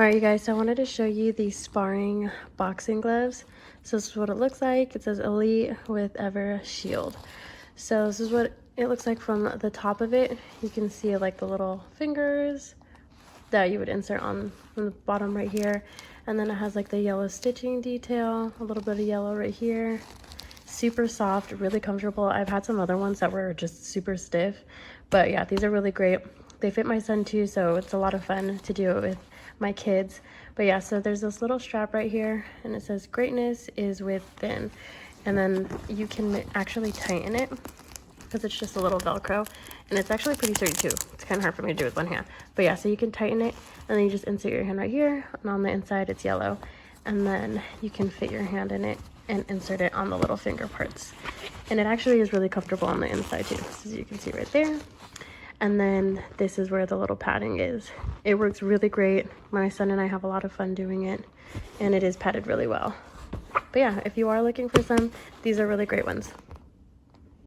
Alright, you guys, so I wanted to show you these sparring boxing gloves. So this is what it looks like. It says Elite with Ever Shield. So this is what it looks like from the top of it. You can see like the little fingers that you would insert on from the bottom right here. And then it has like the yellow stitching detail, a little bit of yellow right here. Super soft, really comfortable. I've had some other ones that were just super stiff, but yeah, these are really great. They fit my son too, so it's a lot of fun to do it with my kids. But yeah, so there's this little strap right here and it says greatness is within, and then you can actually tighten it because it's just a little Velcro, and it's actually pretty sturdy too. It's kind of hard for me to do with one hand, but yeah, so you can tighten it and then you just insert your hand right here, and on the inside it's yellow, and then you can fit your hand in it and insert it on the little finger parts. And it actually is really comfortable on the inside too, as you can see right there. And then this is where the little padding is. It works really great. My son and I have a lot of fun doing it, and it is padded really well. But yeah, if you are looking for some, these are really great ones.